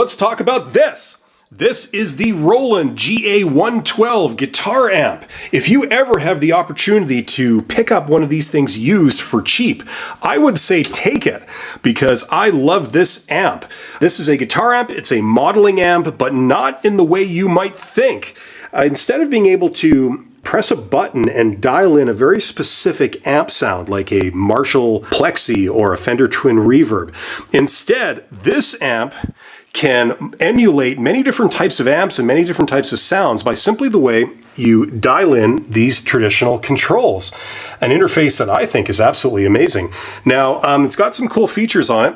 let's talk about this. This is the Roland GA-112 guitar amp. If you ever have the opportunity to pick up one of these things used for cheap, I would say take it, because I love this amp. This is a guitar amp, it's a modeling amp, but not in the way you might think. Instead of being able to press a button and dial in a very specific amp sound like a Marshall Plexi or a Fender Twin Reverb, instead, this amp can emulate many different types of amps and many different types of sounds by simply the way you dial in these traditional controls. An interface that I think is absolutely amazing. Now, it's got some cool features on it.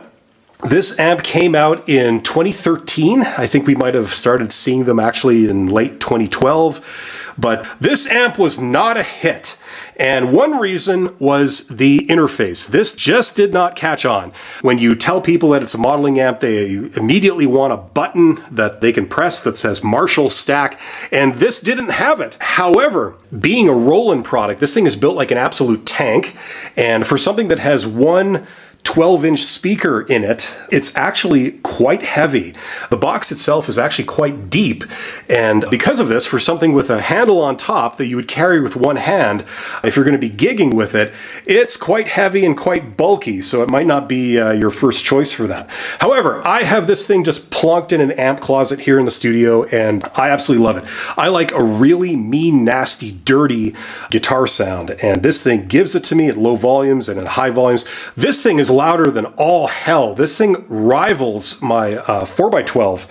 This amp came out in 2013. I think we might have started seeing them actually in late 2012. But this amp was not a hit. And one reason was the interface. This just did not catch on. When you tell people that it's a modeling amp, they immediately want a button that they can press that says Marshall Stack, and this didn't have it. However, being a Roland product, this thing is built like an absolute tank, and for something that has one 12-inch speaker in it, it's actually quite heavy. The box itself is actually quite deep, and because of this, for something with a handle on top that you would carry with one hand, if you're going to be gigging with it, it's quite heavy and quite bulky, so it might not be your first choice for that. However, I have this thing just plonked in an amp closet here in the studio, and I absolutely love it. I like a really mean, nasty, dirty guitar sound, and this thing gives it to me at low volumes and at high volumes. This thing is louder than all hell. This thing rivals my 4x12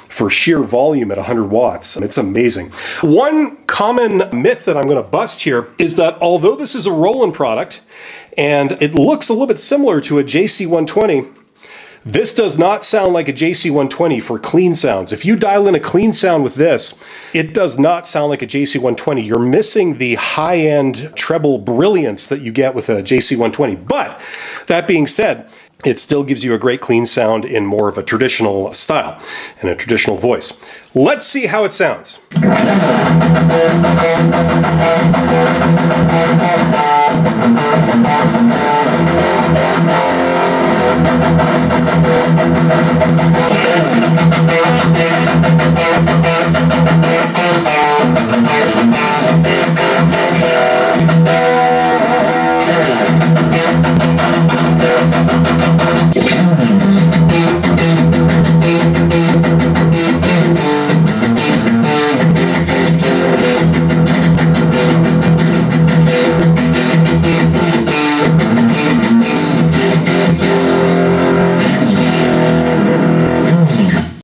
for sheer volume at 100 watts. It's amazing. One common myth that I'm going to bust here is that although this is a Roland product and it looks a little bit similar to a JC-120, this does not sound like a JC-120 for clean sounds. If you dial in a clean sound with this, it does not sound like a JC-120. You're missing the high-end treble brilliance that you get with a JC-120. But that being said, it still gives you a great clean sound in more of a traditional style and a traditional voice. Let's see how it sounds.